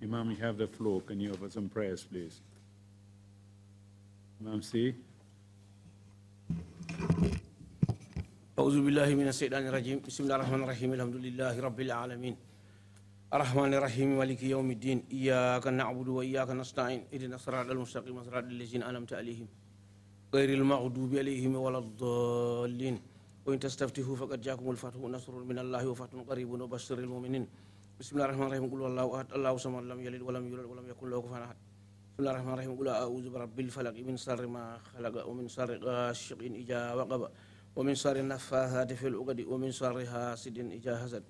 Imam, you have the floor. Can you offer some prayers, please? Imam C. أعوذ بالله من الشيطان الرجيم بسم الله الرحمن الرحيم الحمد لله رب العالمين الرحمن الرحيم مالك يوم الدين إياك نعبد وإياك نستعين اهدنا الصراط المستقيم صراط الذين أنعمت عليهم غير المغضوب عليهم ولا الضالين وإن تستفتحوا فقد جاءكم الفتح نصر من الله وفتح قريب وبشر المؤمنين بسم الله الرحمن الرحيم قل هو الله أحد الله الصمد لم يلد ولم يولد ولم يكن له كفوا أحد بسم الله الرحمن الرحيم قل أعوذ برب الفلق من شر ما خلق ومن شر غاسق إذا وقب ومن شر النفاثات في العقد ومن شر حاسد إذا حسد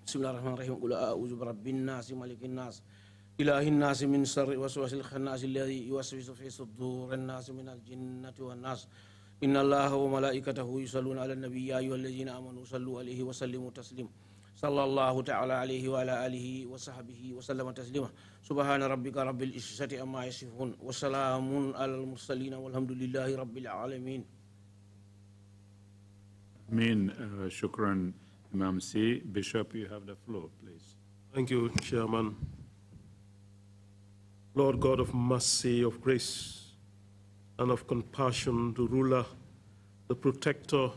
بسم الله الرحمن الرحيم قل أعوذ برب الناس ملك الناس إله الناس من شر وسواس الخناس الذي يوسوس في صدور الناس من الجنة والناس إن الله وملائكته يصلون على النبي يا أيها الذين آمنوا صلوا عليه وسلموا تسليما صلى الله تعالى عليه وعلى آله وصحبه وسلم تسليما سبحان ربك رب العزة عما يصفون وسلام على المرسلين والحمد لله رب العالمين. Amin. Shukran, Imam C. Bishop, you have the floor, please. Thank you, Chairman. Lord God of mercy, of grace, and of compassion, the ruler, the protector,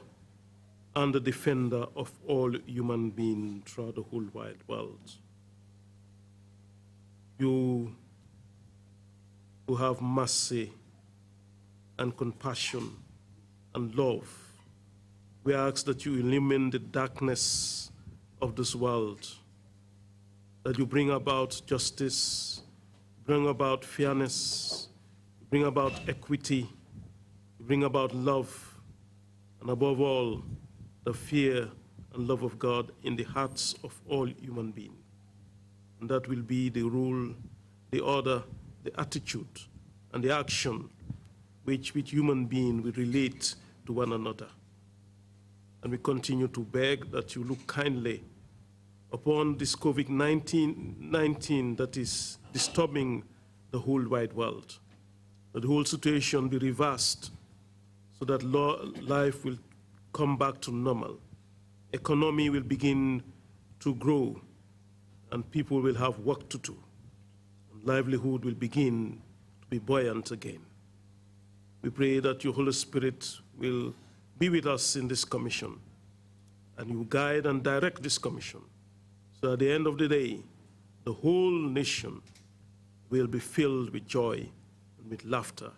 and the defender of all human beings throughout the whole wide world. You who have mercy and compassion and love, we ask that you illumine the darkness of this world, that you bring about justice, bring about fairness, bring about equity, bring about love, and above all, the fear and love of God in the hearts of all human beings. And that will be the rule, the order, the attitude, and the action which human beings will relate to one another. And we continue to beg that you look kindly upon this COVID-19 that is disturbing the whole wide world, that the whole situation be reversed so that life will come back to normal. Economy will begin to grow and people will have work to do. And livelihood will begin to be buoyant again. We pray that your Holy Spirit will be with us in this commission, and you guide and direct this commission, so at the end of the day, the whole nation will be filled with joy and with laughter.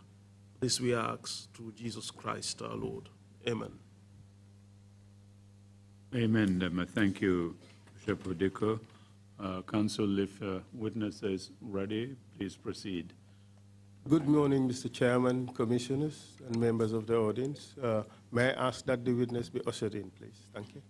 This we ask through Jesus Christ our Lord. Amen. Amen. Thank you, Bishop Odeko. Council, if witnesses ready, please proceed. Good morning, Mr. Chairman, commissioners, and members of the audience. May I ask that the witness be ushered in, please? Thank you.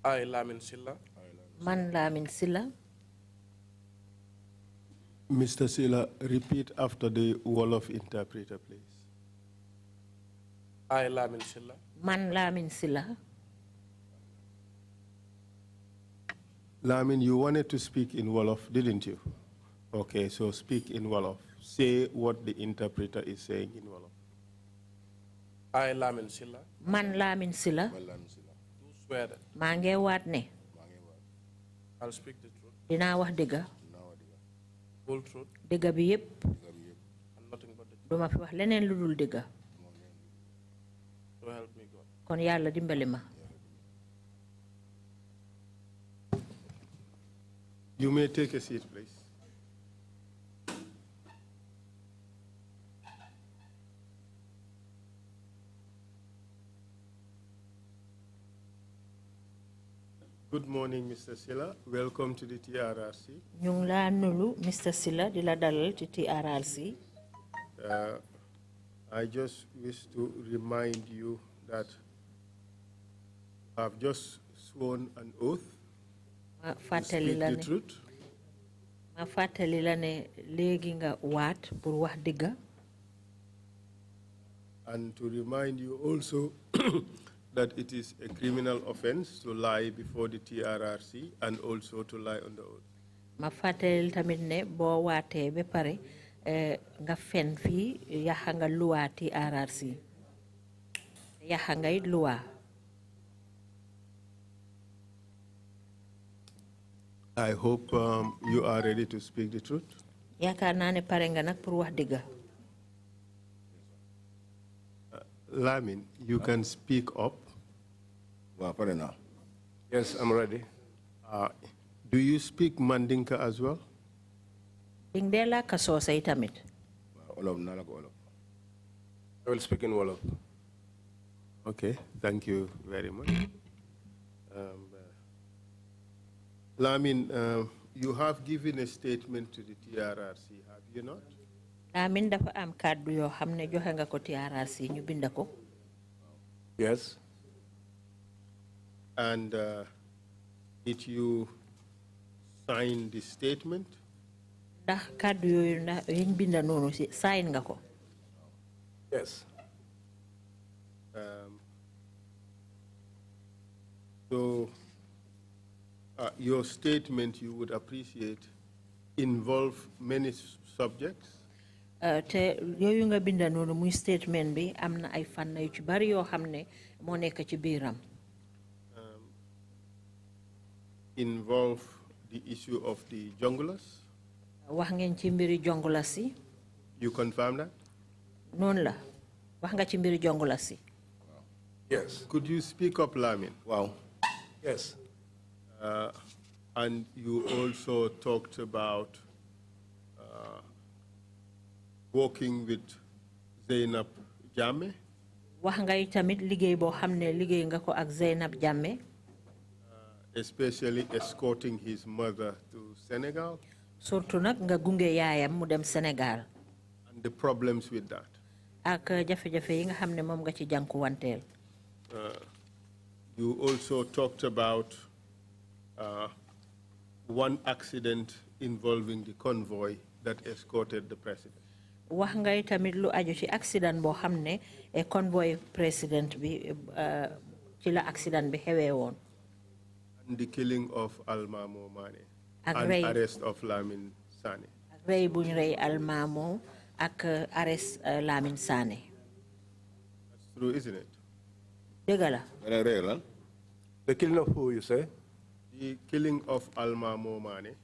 I, Lamin Sillah. Man Lamin Sillah. Mr. Sillah, repeat after the Wolof interpreter, please. I, Lamin Sillah. Man Lamin Sillah. Lamin, you wanted to speak in Wolof, didn't you? Okay, so speak in Wolof. Say what the interpreter is saying in Wolof. I, Lamin Sillah. Man Lamin Sillah. Do swear that. Mange waat ne. I'll speak the truth, dinaa wax dëgga whole truth, dëgga bi yépp and nothing but the truth. duma fi wax leneen lu dul dëgga So help me God. kon yàlla dimbali ma You may take a seat, please. Good morning, Mr. Sillah. Welcome to the TRRC. ñu ngi laa nulu Mr. Sillah di la dalal ci TRRC I just wish to remind you that you have just sworn an oath ma to fàttali speak la the ne truth. ma fàttali la ne léegi nga waat pour wax dëgga And to remind you also that it is a criminal offense to lie before the TRRC and also to lie on the oath. ma fàttali tamit ne boo waatee ba pare nga fen fii yaxa nga luwaa TRRC yaxa nga it luwaa I hope you are ready to speak the truth. yaakaar naa ne pare nga nag pour wax dëgga Lamin, you can speak up. Yes, I'm ready. Do you speak Mandinka as well? ding dee làkka soosay tamit I will speak in Wolof. Okay, thank you very much. Lamin, you have given a statement to the TRRC, have you not? Lamin dafa am kàddu yoo xam ne joxe nga ko TRRC ñu binda ko Yes. And did you sign the statement? ndax kàddu yooyu ndax yiñ binda noonu si sign nga ko Yes. So your statement, you would appreciate, involve many subjects. te yooyu nga binda noonu muy statement bi am na ay fànn yu ci bari yoo xam ne moo nekk ci biiram Involve the issue of the junglers. wax ngeen ci mbiri jongula si You confirm that? noonu la wax nga ci mbiri jongula si Yes. Could you speak up, Lamin? Wow. Yes. And you also talked about working with Zainab Jammeh. wax nga tamit liggéey boo xam ne liggéey nga ko ak Zainab Jammeh Especially escorting his mother to Senegal. surtout nag nga gunge yaayam mu dem Sénégal And the problems with that. ak jafe-jafe yi nga xam ne moom nga ci jànkuwanteel You also talked about one accident involving the convoy that escorted the president. wax nga tamit lu aju ci accident boo xam ne convoy président bi ci la accident bi xewee woon And the killing of Almamo Mane. Ak And rey. arrest of Lamin Sane. ak rey buñ rey Almamo ak arrest Lamin Sane That's true, isn't it? dëgg la The killing of who, you say? The killing of Almamo Mane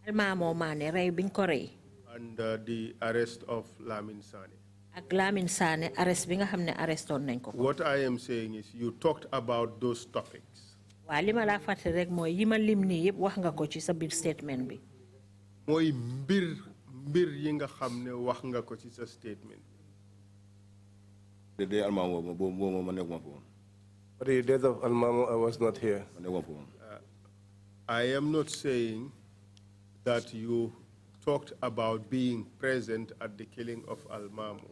Almamo Mane rey biñ ko rey and the arrest of Lamin Sane. ak Lamin Sane arrest bi nga xam ne arrestoon nañ ko What I am saying is you talked about those topics. waa li ma laa fàtte rek mooy yi ma lim nii yëpp wax nga ko ci sa biir statement bi Mooy mbir yi nga xam ne wax nga ko ci sa statement. But the death of Almamo, I was not here. I am not saying that you talked about being present at the killing of Almamo.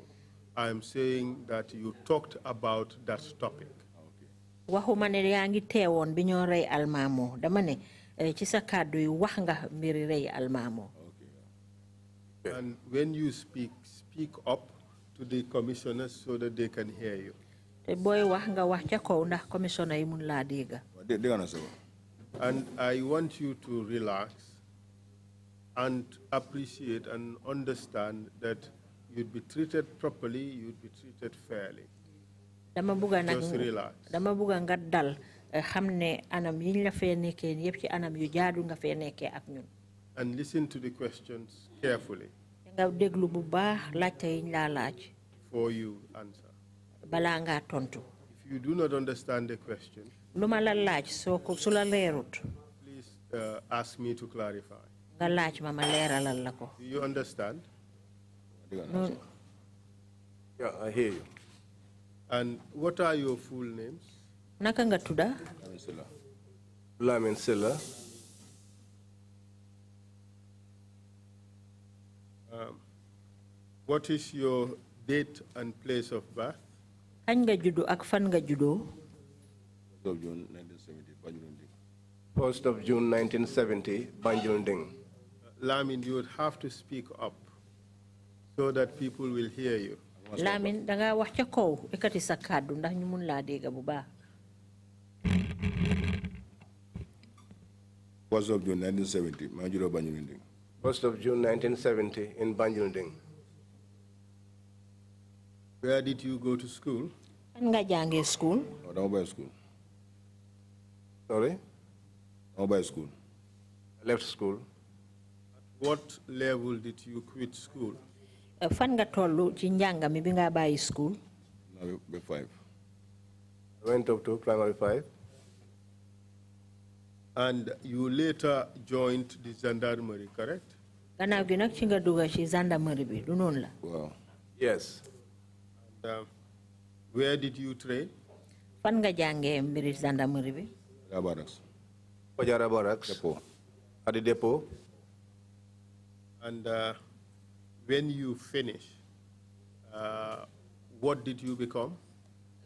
I am saying that you talked about that topic. waxuma ne yaa ngi teewoon bi ñoo rey Almamo dama ne ci sa kàddu yi wax nga mbiri rey Almamo And when you speak up to the commissioners so that they can hear you. te booy wax nga wax ca kaw ndax commissioner yi mun laa dégga And I want you to relax and appreciate and understand that you'd be treated properly, you'd be treated fairly. dama bugga nag Just relax. dama bugga nga dal xamne anam yiñ la fee nekkee yépp ci anam yu jaadu nga fee nekkee ak ñun. And listen to the questions carefully. Nga déglu bu baax laajte yiñ la laaj. Before you answer. Balaa nga tontu. If you do not understand the question, Luma la laaj soo ko su la leerut. please ask me to clarify. Nga laaj ma leeralal la ko. Do you understand? Yeah, I hear you. And what are your full names? Naka nga tudda? Lamin Sillah. What is your date and place of birth? Kañ nga juddu ak fan nga juddoo? 1st of June 1970, Banjul. Lamin, you would have to speak up so that people will hear you. Lamin, danga wax ca kaw ekati sa kàddu ndax ñu mun laa dégg bu baax. 1st of June 1970, Manjuro Banjul. 1st of June 1970 in Banjul. Where did you go to school? Fan nga jàngee school? I don't by school. Sorry? I don't by school. I left school. What level did you quit school? Fan nga tollu ci njàng mi bi nga bàyyi school? Now by 5. I went up to primary 5. And you later joined the gendarmerie, correct? Gannaaw gi nag ci nga dugga ci gendarmerie bi du noonu la? Wow. Yes. And where did you train? Fan nga jàngee mbiri gendarmerie bi? Barracks. Pajara Barracks. Depot. At the depot. And when you finish, what did you become?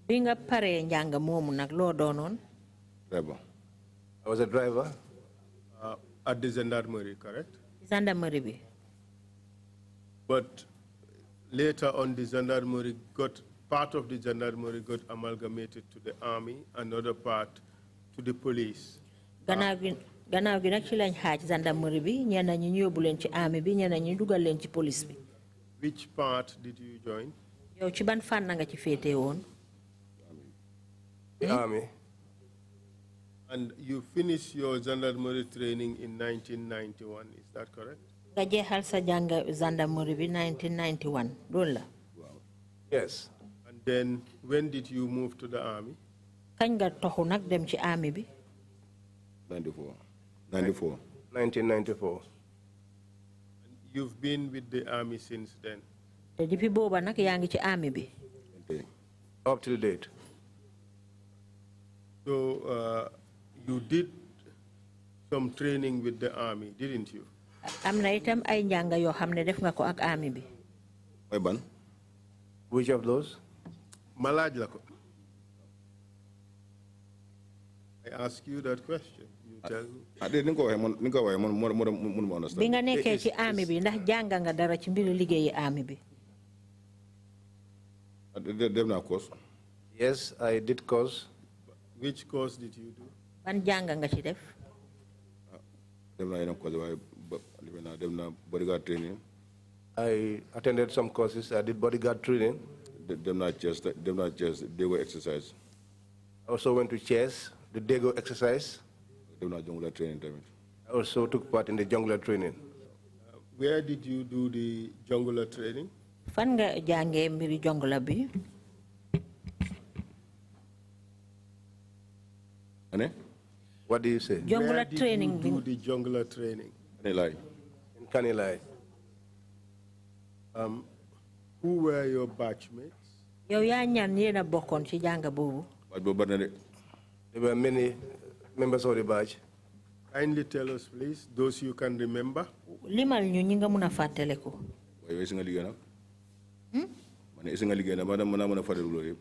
Bi nga paree njàng moomu nag loo doonoon? Driver. I was a driver. At the gendarmerie, correct? Gendarmerie bi. But later on, the gendarmerie part of the gendarmerie got amalgamated to the army, another part to the police. Gannaaw gi nag ci lañ xaaj gendarmerie bi ñenn ñi ñu yóbbu leen ci army bi ñenn ñi dugal leen ci police bi. Which part did you join? Yow ci ban fànn nga ci féete woon? The army. And you finished your gendarmerie training in 1991, is that correct? Nga jeexal sa jàng gendarmerie bi 1991 loolu la. Yes. And then when did you move to the army? Kañ nga toxu nag dem ci army bi? 1994. And you've been with the army since then? Te depuis booba nag yaa ngi ci army bi. Up till date. So you did some training with the army, didn't you? Am na itam ay njàng yoo xam ne def nga ko ak army bi. Mooy ban? Which of those? Malaaj la ko. I ask you that question. You tell me. Ni ko waxee man understand. Bi nga nekkee ci army bi ndax jàng nga dara ci mbiru liggéeyi army bi. Dem naa course. Yes, I did course. Which course did you do? Ban jàng nga ci def? Dem naa yeneen course waaye dem naa bodyguard training. I attended some courses. I did bodyguard training. Dem naa chess, Dego exercise. I also went to chess, the Dego exercise. Dem naa jungler training tamit. I also took part in the jungler training. Where did you do the jungler training? Fan nga jàngee mbiri jongla bi? What do you say? Jungler training. Where did you do the jungler training? Kanilai. In Kanilai. Who were your batchmates? Yow yaa ñaan yéena bokkoon ci jàng boobu? There were many members of the batch. Kindly tell us, please, those you can remember. Limal ñu ñi nga mun a fàttaliku.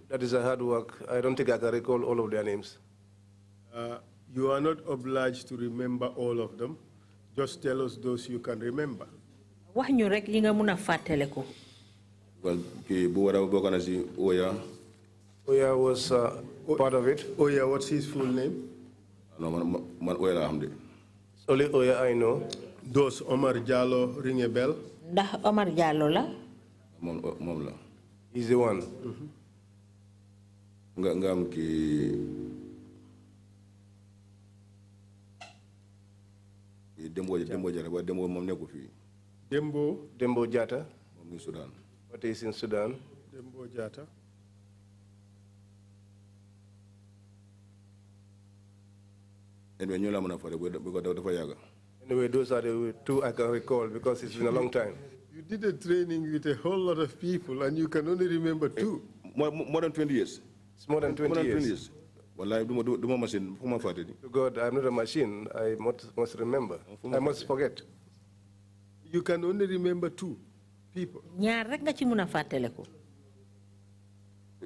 That is a hard work. I don't think I can recall all of their names. You are not obliged to remember all of them. Just tell us those you can remember. Wax ñu rek li nga mun a fàttaliku. Oya was part of it. Oya, what's his full name? Only Oya I know. Does Omar Jallo ring a bell? Ndax Omar Jallo la? He's the one. Dembo Jata, but Dembo mom neku fi. Dembo Jata. Mom in Sudan. What is in Sudan? Dembo Jata. Anyway, ñu la mëna fa because dafa yaga. Anyway, those are the two I can recall because it's been a long time. You did a training with a whole lot of people and you can only remember two. More than 20 years. It's more than 20 years. Well, I do my machine. God, I'm not a machine. I must remember. I must forget. You can only remember two people.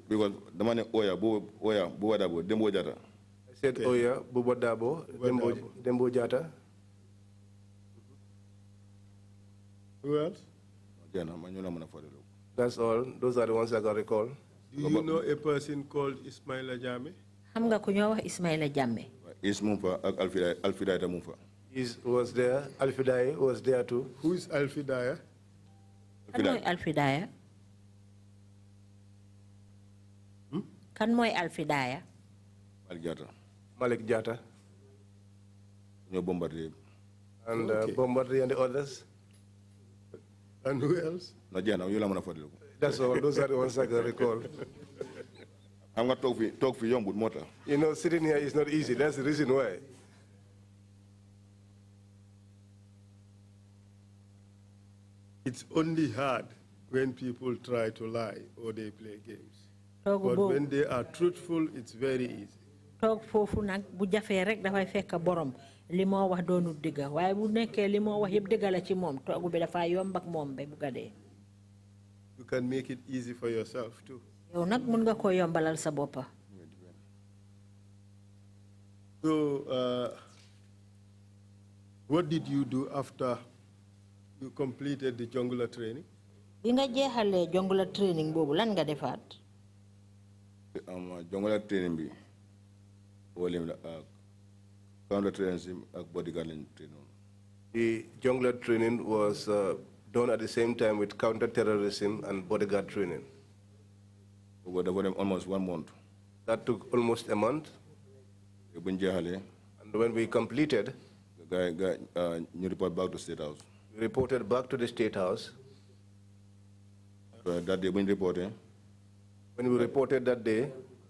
Because the man Oya, Buwadabo, Dembo Jata. I said Oya, Buwadabo, Dembo Jata. Who else? That's all. Those are the ones I can recall. Do you know a person called Ismaila Jammeh? Hamga kunyo Ismaila Jammeh. Alfidaya Mufa. He was there. Alfidaya was there too. Who is Alfidaya? Alfidaya. Kan moy Alfidaya? Malik Jata. No Bombardier. And Bombardier and the others. And who else? That's all. Those are the ones I can recall. I'm going to talk for young with motor. You know, sitting here is not easy. That's the reason why. It's only hard when people try to lie or they play games. But when they are truthful, it's very easy. Talk fofu nak bu jafé rek da fay fekk borom limo wax doonu diga waye bu nekké limo wax yeb diga la ci mom togu bi da fa yomb ak mom be bu gadé. You can make it easy for yourself too. Yow nak mën nga ko yombalal sa bopa. So what did you do after you completed the jungler training? Bi nga jéxalé jungler training bobu lan nga defaat? Jungler training bi counter training bodyguard training. The jungler training was done at the same time with counter-terrorism and bodyguard training. Almost 1 month. That took almost a month. And when we completed, you report back to State House. We reported back to the State House. That day when reporting. When we reported that day,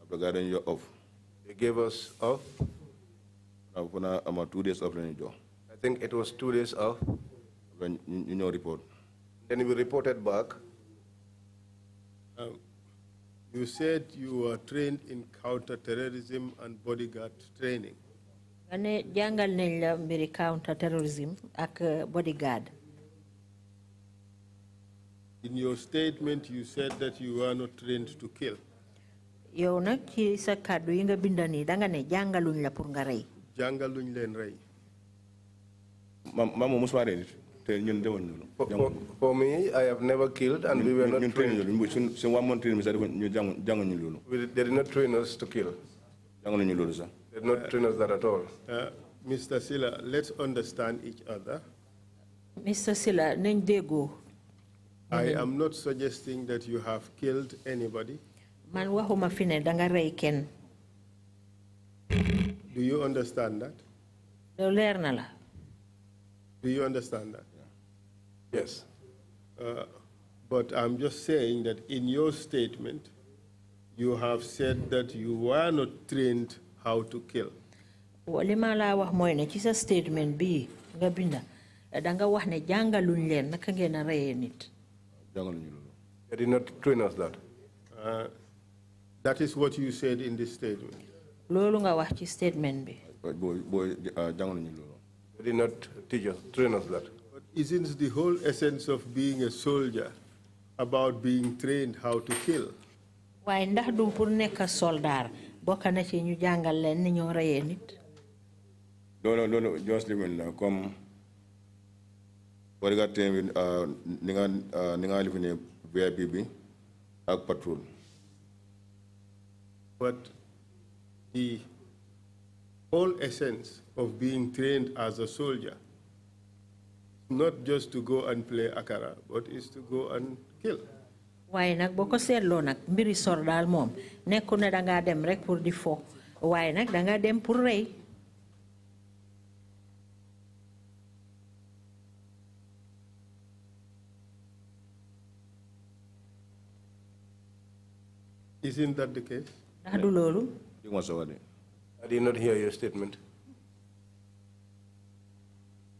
you're off. They gave us off. 2 days off. I think it was 2 days off. When you report. Then we reported back. You said you were trained in counter-terrorism and bodyguard training. Ane jangal nañ la mbiri counter-terrorism ak bodyguard. In your statement, you said that you were not trained to kill. Yow nak ci sa kaddu yi nga bindani da nga ne jangaluñ la pour nga rey. Jangaluñ len rey. Mama musuma rey. For me, I have never killed and we were not trained. They did not train us to kill. They did not train us that at all. Mr. Sillah, let's understand each other. Mr. Sillah, nañ déggo. I am not suggesting that you have killed anybody. Man waxuma fi ne da nga rey kenn. Do you understand that? Do leer na la. Do you understand that? Yes. But I'm just saying that in your statement, you have said that you were not trained how to kill. Li ma la wax mooy ne ci sa statement bi nga binda da nga wax ne jàngaluñ leen naka ngeen a reyee nit. They did not train us that. That is what you said in this statement. Loolu nga wax ci statement bi. They did not train us that. But isn't the whole essence of being a soldier about being trained how to kill? Waaye ndax du pour nekk soldat bokk na ci ñu jàngal leen ni ñoo reyee nit. No, just living comme bodyguard team ni nga living VIP bi ak patrol. But the whole essence of being trained as a soldier is not just to go and play akara, but is to go and kill. Waaye nag boo ko seetloo nag mbiri soldat moom nekku ne da ngaa dem rek pour di fo waaye nag da ngaa dem pour rey. Isn't that the case? I did not hear your statement.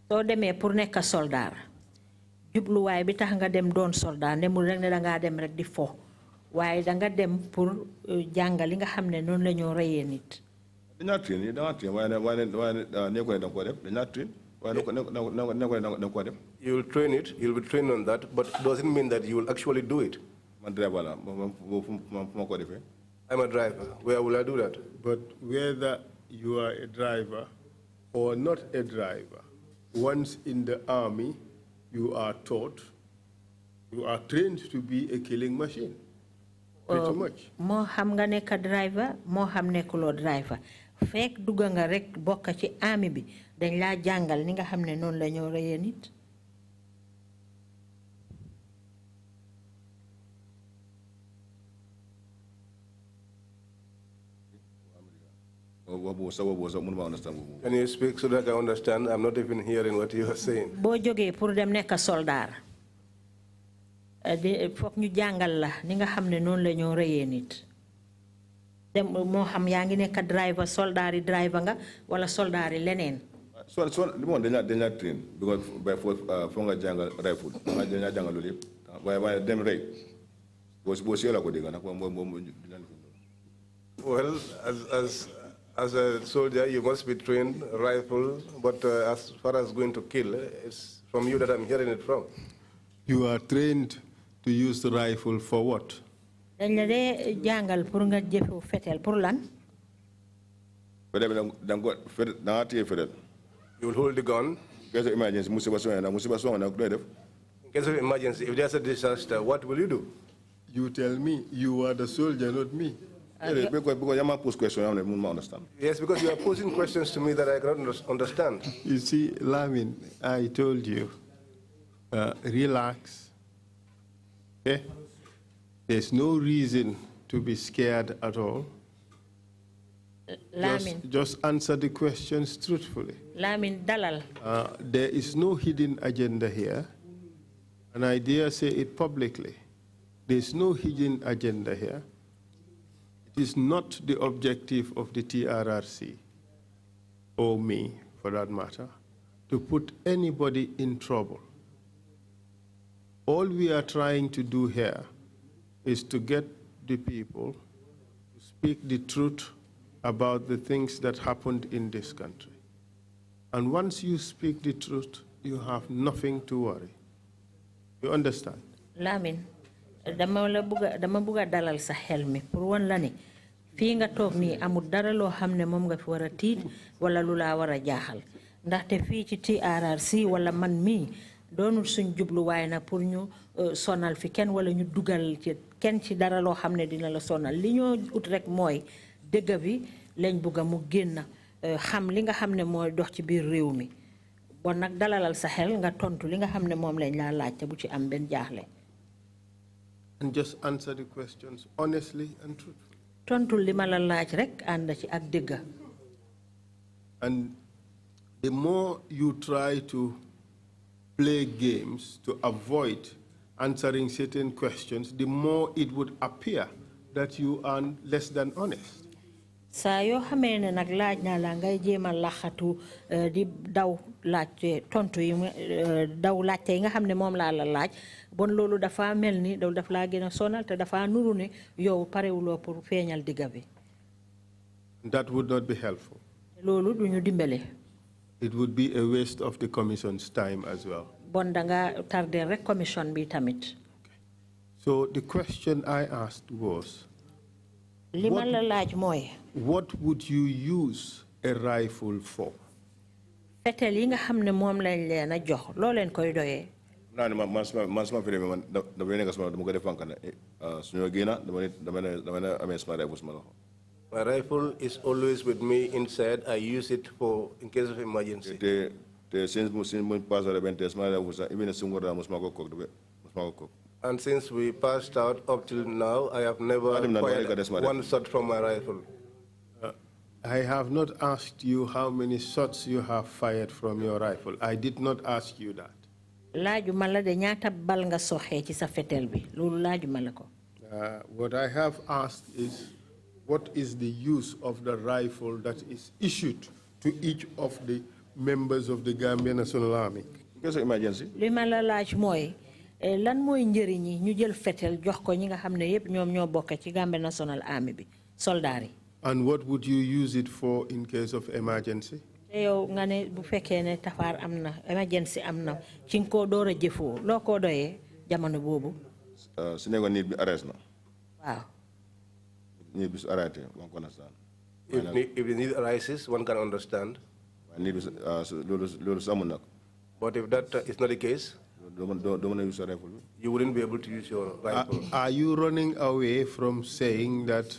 So demee pour nekk soldat jubluwaay bi tax nga dem doon soldat nemul rek ne dangaa dem rek di fo waaye danga dem pour jàngal li nga xam ne noonu la ñoo reyee nit. Dañaa train yi danga train waaye nekkul ne danga ko def dañaa train waaye nekkul ne danga ko def. You will train it, you will be trained on that, but it doesn't mean that you will actually do it. Man driver la ko defee. I'm a driver. Where will I do that? But whether you are a driver or not a driver, once in the army, you are taught, you are trained to be a killing machine. Pretty much. Moo xam nga nekk driver moo xam nekkuloo driver fekk dugga nga rek bokk ci army bi dañ laa jàngal ni nga xam ne noonu la ñoo reyee nit. Can you speak so that I understand? I'm not even hearing what you are saying. Boo jógee pour dem nekk soldat foog ñu jàngal la ni nga xam ne noonu la ñoo reyee nit dem moo xam yaa ngi nekk driver soldat yi driver nga wala soldat yi leneen. So li moom dañaa train because by force foo nga jàngal rifle dañaa jàngal loolu yëpp waaye dem rey boo si la ko dégg nag moom. Well, as a soldier, you must be trained rifle, but as far as going to kill, it's from you that I'm hearing it from. You are trained to use the rifle for what? Dañ la dee jàngal pour nga jëfu fetel pour lan? You will hold the gun. In case of emergency, In case of emergency, if there's a disaster, what will you do? You tell me. You are the soldier, not me. Because you post questions, I don't understand. Yes, because you are posing questions to me that I cannot understand. You see, Lamin, I told you, relax. Okay? There's no reason to be scared at all. Lamin. Just answer the questions truthfully. Lamin dalal. There is no hidden agenda here, and I dare say it publicly. There's no hidden agenda here. It is not the objective of the TRRC, or me for that matter, to put anybody in trouble. All we are trying to do here is to get the people to speak the truth about the things that happened in this country. And once you speak the truth, you have nothing to worry. You understand? Lamin, dama buga dalal sa xel mi pour won la ni fi nga tok ni amul dara lo xamne mom nga fi wara tiit wala lu la wara jaaxal ndaxte fi ci TRRC wala man mi doonul suñ jublu way na pour ñu sonal fi ken wala ñu dugal ci ken ci dara lo xamne dina la sonal li ñoo ut rek moy dëgg bi lañ buga mu génn xam li nga xamne moy dox ci biir réew mi bon nak dalalal sa xel nga tontu li nga xamne mom lañ la laaj te bu ci am ben jaaxle. And just answer the questions honestly and truthfully. Tontul li ma la laaj rek ànd ci ak dëgg. And the more you try to play games to avoid answering certain questions, the more it would appear that you are less than honest. Saa yoo xamee ne nag laaj naa la ngay jéem a laxatu di daw laajte tontu yi daw laajte yi nga xam ne moom laa la laaj bon loolu dafa mel ni daf laa gën a sonal te dafa nuru ne yow parewuloo pour feeñal digga bi. That would not be helpful. Loolu du ñu dimbale. It would be a waste of the commission's time as well. Bon danga tardé rek commission bi tamit. So the question I asked was, what would you use a rifle for? Fetel yi nga xam ne moom lañ leen a jox loo leen koy doyee. Man sama fere man dama nekk sama dama ko def fanka ne suñu génna dama amee sama rifle sama loxo. My rifle is always with me inside. I use it for in case of emergency. And since we passed out up till now, I have never fired one shot from my rifle. I have not asked you how many shots you have fired from your rifle. I did not ask you that. What I have asked is, what is the use of the rifle that is issued to each of the members of the Gambian National Army? In case of emergency. Lima la laaj mooy lan mooy njëriñi ñu jël fetel jox ko ñi nga xam ne yëpp ñoom ñoo bokk ci Gambian National Army bi soldaar yi. And what would you use it for in case of emergency? Yow nga ne bu fekkee ne tafaar am na emergency am na ci nga koo door a jëfoo loo koo doyee jamono boobu. Su nekkoon nit bi arrest na. Waaw. Nit bi su arrêté one can understand. If the need arises, one can understand. Nit bi loolu su amul nag. But if that is not the case, you wouldn't be able to use your rifle. Are you running away from saying that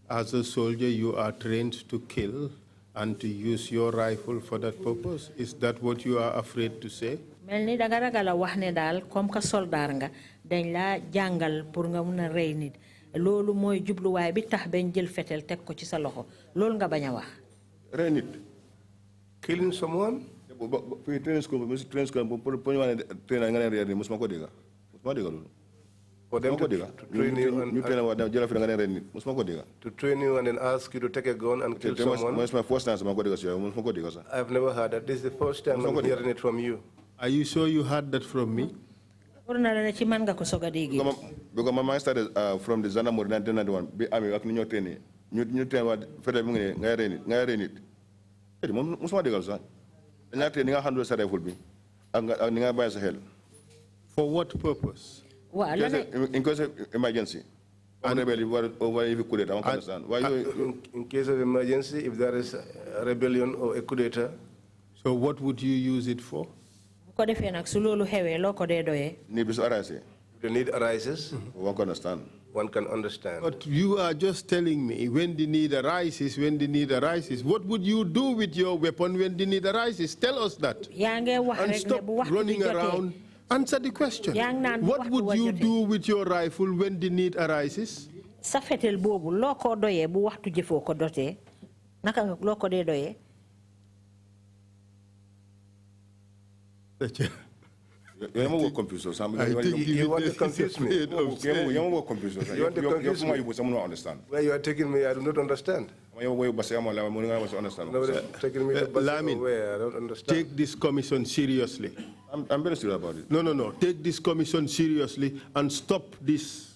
as a soldier you are trained to kill and to use your rifle for that purpose? Is that what you are afraid to say? Melni da nga ragal a wax ne daal comme que soldaar nga dañ la jàngal pour nga mun a rey nit loolu mooy jubluwaay bi tax bañ jël fetel teg ko ci sa loxo loolu nga bañ a wax. Rey nit. Killing someone? Training school, training school, for them to train you and to train you and then ask you to take a gun and kill someone. I've never heard that. This is the first time I'm hearing it from you. Are you sure you heard that from me? Because my mind started from the Zana Mori 1991. I mean, working in your training. You tell what Federal Mungi, for what purpose? In case of emergency. In case of emergency, if there is a rebellion or a coup d'etat. So what would you use it for? If the need arises, one can understand. One can understand. But you are just telling me when the need arises, What would you do with your weapon when the need arises? Tell us that. And stop running around. Answer the question. What would you do with your rifle when the need arises? Safetel bobu loko doye bu waxtu jëfo ko doté naka loko dé doye. You want to confuse us. You want to confuse me. You want to confuse us. You want to confuse me. Someone understand. Where you are taking me, I do not understand. Lamin, I don't understand. take this commission seriously. I'm very serious about it. No. Take this commission seriously and stop these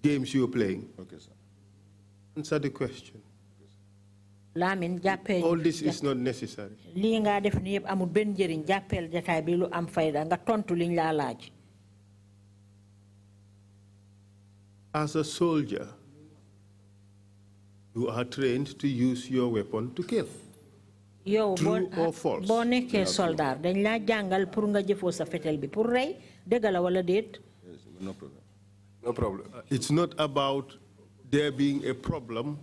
games you're playing. Okay, sir. Answer the question. Lamin all this is not necessary. Li nga def ni yeb amul ben jeriñ jappel jotaay bi lu am fayda nga tontu liñ la laaj. As a soldier, you are trained to use your weapon to kill. True or false? Boo nekkee soldat dañ la jàngal pour nga jëfoo sa fetel bi pour rey dëgg la wala déet. No problem. No problem. It's not about there being a problem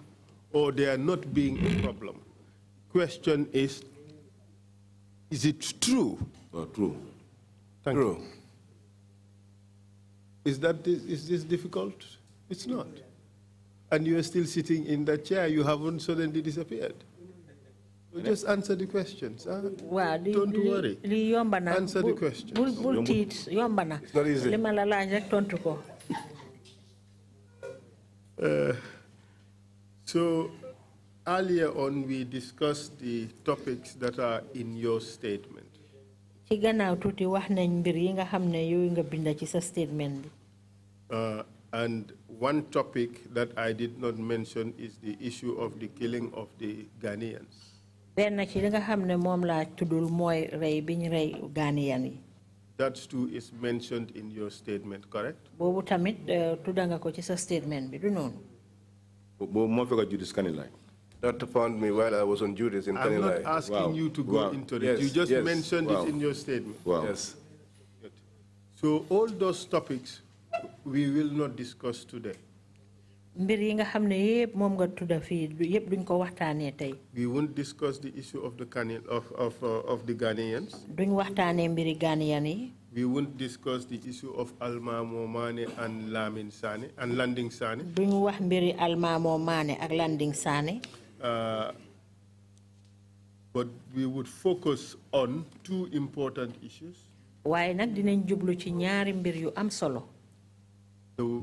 or there not being a problem. Question is it true? True. Thank you. Is this difficult? It's not. And you are still sitting in that chair. You haven't suddenly disappeared. So just answer the questions. Don't worry. Answer the questions. It's not easy. So earlier on, we discussed the topics that are in your statement. And one topic that I did not mention is the issue of the killing of the Ghanaians. That too is mentioned in your statement, correct? That found me while I was on duties in Kanilai. I'm not asking you to go into it. You just mentioned it in your statement. Yes. So all those topics we will not discuss today. We won't discuss the issue of the Ghanaians. We won't discuss the issue of Almamo Mane and Lamin Sane and Landing Sane. But we would focus on two important issues. The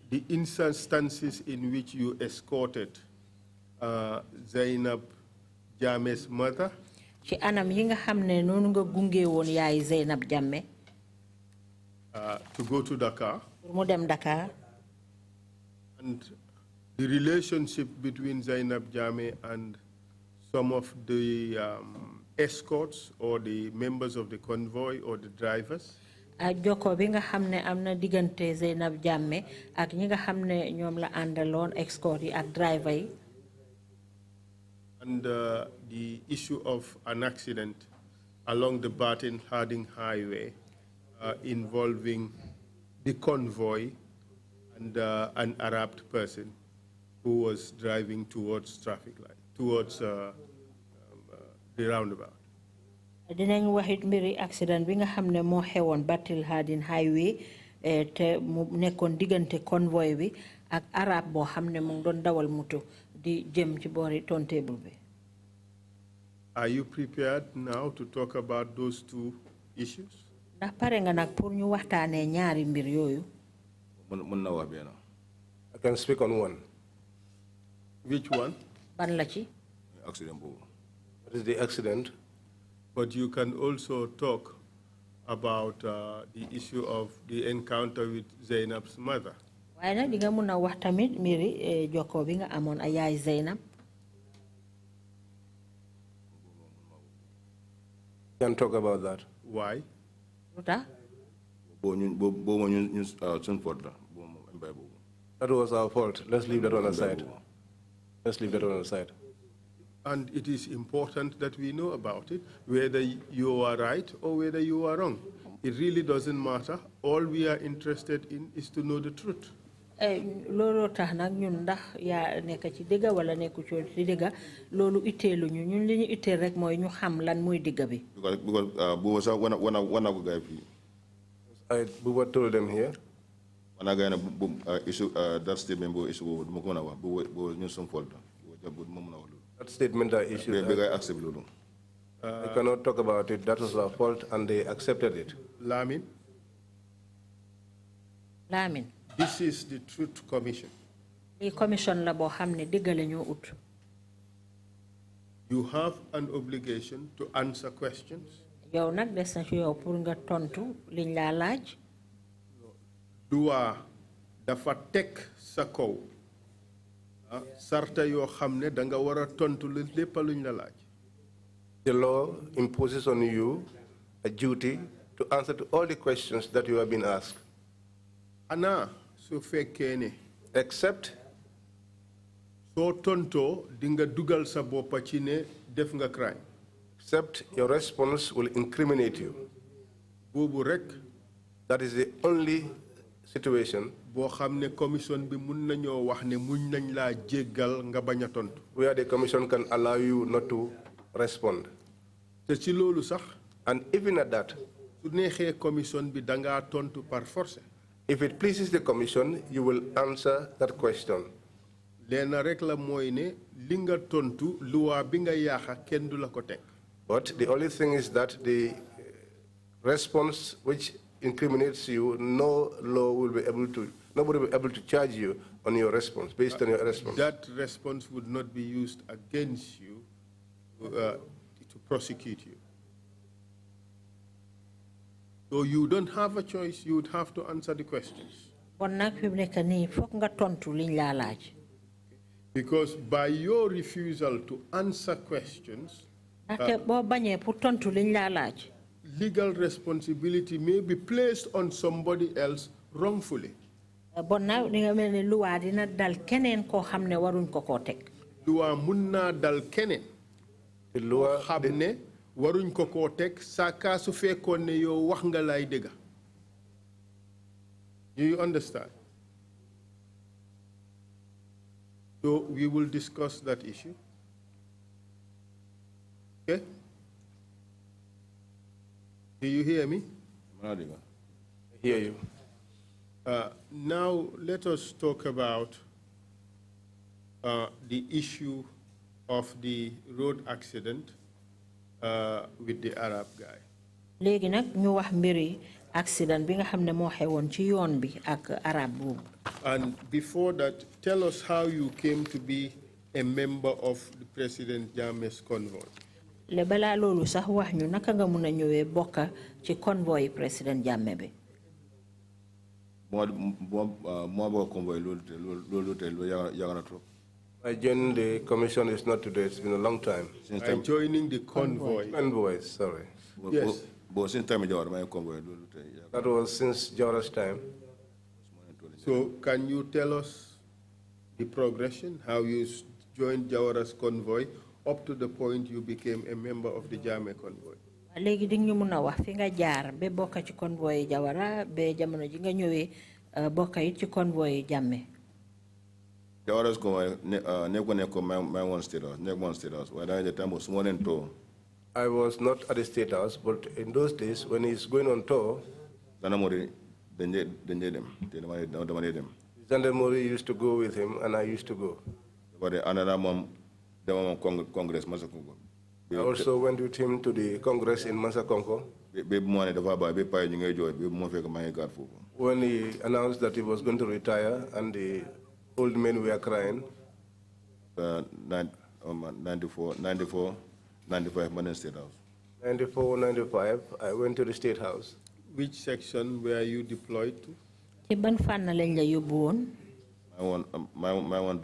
the instances in which you escorted Zainab Jammeh's mother. Ci anam yi nga xamne nonu nga gunge won yaay Zainab Jammeh. To go to Dakar. Mu dem Dakar. And the relationship between Zainab Jammeh and some of the escorts or the members of the convoy or the drivers. Joko bi nga xamne amna digante Zainab Jammeh ak ñi nga xamne ñom la andalon escort yi ak driver yi. And the issue of an accident along the Barton Harding Highway involving the convoy and an Arab person who was driving towards traffic light, towards the roundabout. Dinañ waxit mbiri accident bi nga xamne mo xewon Barton Harding Highway te mu nekkon digante convoy bi ak Arab bo xamne mo doon dawal moto di jëm ci bori turntable bi. Are you prepared now to talk about those two issues? Ndax pare nga nak pour ñu waxtaane ñaari mbir yoyu. I can speak on one. Which one? Ban la ci? Accident. What is the accident? But you can also talk about the issue of the encounter with Zainab's mother. Waaye nag di nga mun a wax tamit mbiri jokkoo bi nga amoon ak yaay Zainab. Can talk about that. Why? That was our fault. Let's leave that one aside. Let's leave that one aside. And it is important that we know about it, whether you are right or whether you are wrong. It really doesn't matter. All we are interested in is to know the truth. Lolo tax nak ñun ndax ya nekk ci dëgga wala nekku ci dëgga lolu itteelu ñu ñun li ñu itteel rek mooy ñu xam lan mooy dëgga bi. Because Buba sax one of guy fi. Buba told them here. When I got issue that statement, Buba issue Buba ñu some fault. That statement I issued. I cannot talk about it. That was our fault, and they accepted it. Lamin. Lamin. This is the Truth Commission. The commission la bo xamne dëgg la ñoo ut. You have an obligation to answer questions. Yow nak des na ci yow pour nga tontu liñ la laaj. Dua dafa tek sa kaw sarta yoo xam ne da nga war a tontu lépp luñ la laaj. The law imposes on you a duty to answer to all the questions that you have been asked. Ana su fekkee ne. Except soo tontoo di nga dugal sa boppa ci ne def nga crime. Except your response will incriminate you. Boobu rek. That is the only situation boo xam ne commission bi mun nañoo wax ne muñ nañ laa jéggal nga bañ a tontu. where the commission can allow you not to respond. te ci loolu sax. And even at that, su neexee commission bi da ngaa tontu par force. If it pleases the commission, you will answer that question. Leena rek la mooy ne li nga tontu luwa bi nga yaaxa kenn du la ko teg. But the only thing is that the response which incriminates you, nobody will be able to charge you on your response, based on your response. That response would not be used against you to prosecute you. So you don't have a choice, you would have to answer the questions. Because by your refusal to answer questions, legal responsibility may be placed on somebody else wrongfully. Luwa munna dal kenen. Luwa xamne waruñ ko ko tek saka su fekkone yow wax nga lay dega. Do you understand? So we will discuss that issue. Okay? Do you hear me? I hear you. Now let us talk about the issue of the road accident with the Arab guy. Legi nak ñu wax mbiri accident bi nga xamne mo xewon ci yoon bi ak arab bobu. And before that, tell us how you came to be a member of the President Jammeh's convoy. Le bala lolu sax wax ñu naka nga mëna ñëwé bokka ci convoy President Jammeh bi. I joined the commission is not today, it's been a long time. I'm joining the convoy. Convoy, sorry. Yes. That was since Jawara's time. So can you tell us the progression, how you joined Jawara's convoy up to the point you became a member of the Jammeh convoy? Légui di ñu mëna wax fi nga jaar be bokka ci convoy Jawara be jamono ji nga ñëwé bokka yi ci convoy Jammeh. Jawara's convoy my one status. When I the time was one and two. I was not at the State House, but in those days when he's going on tour, Zandamori used to go with him, and I used to go. But another mom, the Congress, Masakongo. I also went with him to the Congress in Masakongo. When he announced that he was going to retire, and the old men were crying. 95 State House. 94, 95, I went to the State House. Which section were you deployed to? Ci ban fan lañ la yobbu won? My one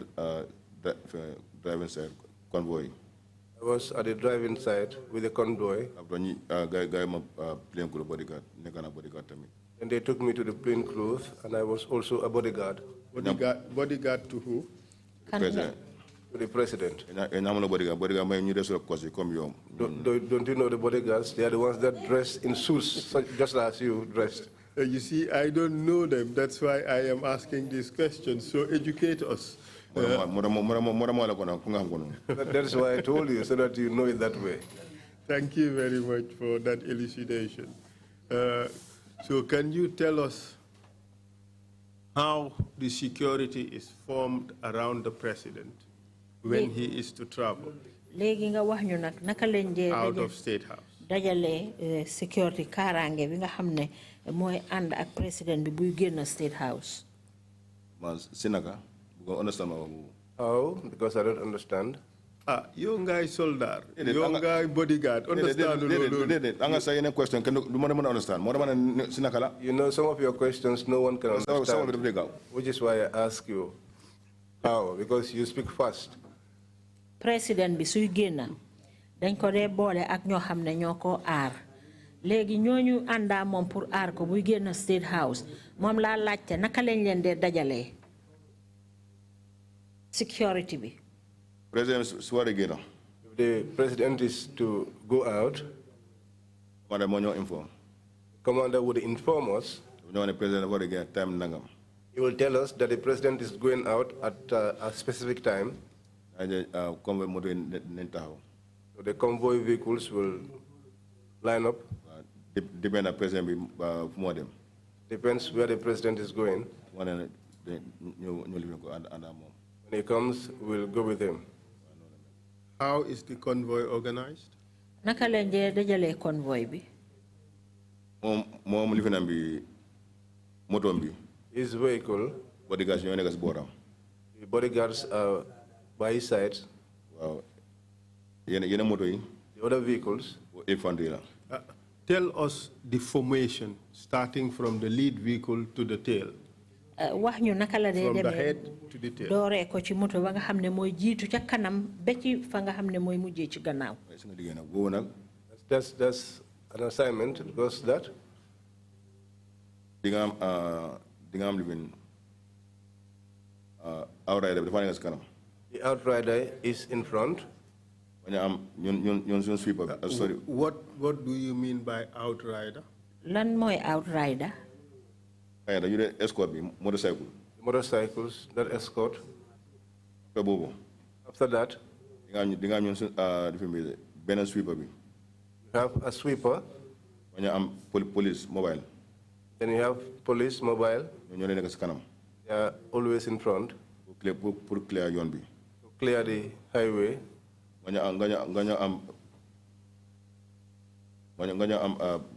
driving side convoy. I was at the driving side with the convoy. And they took me to the plain clothes, and I was also a bodyguard. Bodyguard to who? President. To the president. Don't you know the bodyguards? They are the ones that dress in suits, just as you dressed. You see, I don't know them. That's why I am asking these questions. So educate us. That's why I told you, so that you know it that way. Thank you very much for that elucidation. So can you tell us how the security is formed around the president when he is to travel out of State House? Dajale security karange bi nga xamne moy and ak president bi buy génn State House. Sinaka, you understand? How? Because I don't understand. Young guy soldier, young guy bodyguard. Understand? I'm saying a question. Can you understand? You know, some of your questions no one can understand. Which is why I ask you how, because you speak fast. President bi suy génn dañ ko dé bolé ak ño xamné ñoko aar légui ñoñu anda mom pour aar ko buy génn State House mom la laccé naka lañ leen dé dajalé security bi. President suware génn. If the president is to go out, commander would inform us. He will tell us that the president is going out at a specific time. So the convoy vehicles will line up. Depends where the president is going. When he comes, we'll go with him. How is the convoy organized? Naka lañ dé dajalé convoy bi? His vehicle. Bodyguards ñoo nekk ci boram. The bodyguards are by his side. Wow. Yene moto yi. The other vehicles. Infantry. Tell us the formation, starting from the lead vehicle to the tail. Wax ñu naka la dé From the démé head to the tail. dooré ko ci moto ba nga xamné moy jitu ca kanam ba ci fa nga xamné moy mujjé ci gannaaw. That's an assignment because that di nga am living outrider bi dafa nekk ci kanam. The outrider is in front. Sorry. What do you mean by outrider? Lan moy outrider? You the escort bi motorcycle. Motorcycles that escort. After that, sweeper bi. You have a sweeper. When you am police mobile. Then you have police mobile. Ñoo nekk ci kanam. They are always in front. Pour clear yoon bi. To clear the highway. Nga am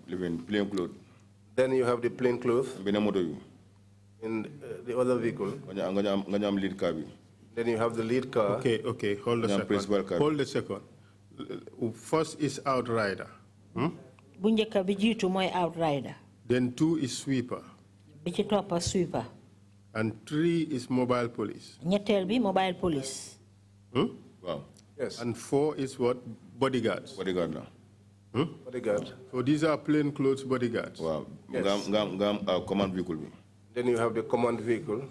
living plain clothes. Then you have the plain clothes bena moto bi in the other vehicle. nga am lead car bi. Then you have the lead car. Okay, hold a second. Hold a second. First is outrider. Bu njëkk bi jiitu mooy outrider. Then 2 is sweeper. Bi ci toppa sweeper. And 3 is mobile police. ñetteel bi mobile police. Wow. Yes. And 4 is what? Bodyguards. Bodyguard na. Bodyguard. So these are plain clothes bodyguards. Wow. Yes. Command vehicle bi. Then you have the command vehicle.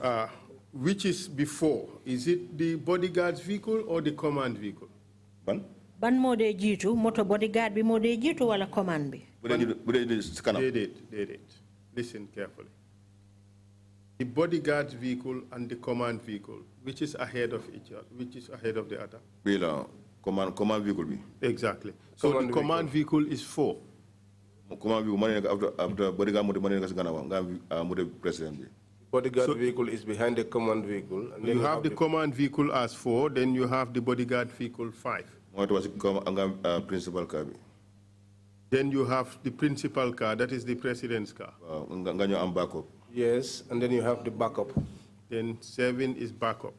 Which is before? Is it the bodyguard's vehicle or the command vehicle? Ban moo dee jiitu moto bodyguard bi moo dee jiitu wala command bi. They did. Listen carefully. The bodyguard's vehicle and the command vehicle, which is ahead of each other, which is ahead of the other? Bila command vehicle bi. Exactly. So the command vehicle is 4. Command vehicle after bodyguard moto mane kasi ganawa ngam moto president bi. Bodyguard vehicle is behind the command vehicle. And you have the command vehicle as 4, then you have the bodyguard vehicle 5. What was principal car bi. Then you have the principal car, that is the president's car. Nganyo am backup. Yes, and then you have the backup. Then 7 is backup.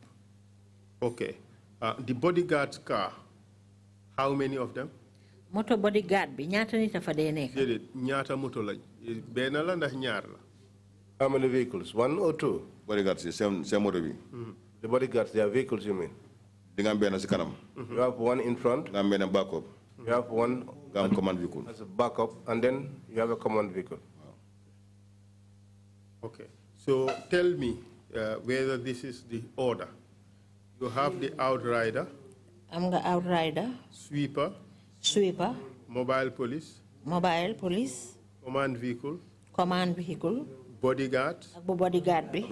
Okay. The bodyguard's car, how many of them? Moto bodyguard bi ñaata nit fa dee nekk. Déedéet ñaata moto lañ benn la ndax ñaar la. How many vehicles? 1 or 2? Bodyguards, same motor bi. The bodyguards, their vehicles, you mean? You have one in front. Backup. You have one command vehicle as a backup, and then you have a command vehicle. Okay. So tell me whether this is the order. You have the outrider. Am nga outrider. Sweeper. Mobile police. Command vehicle. Bodyguard bi.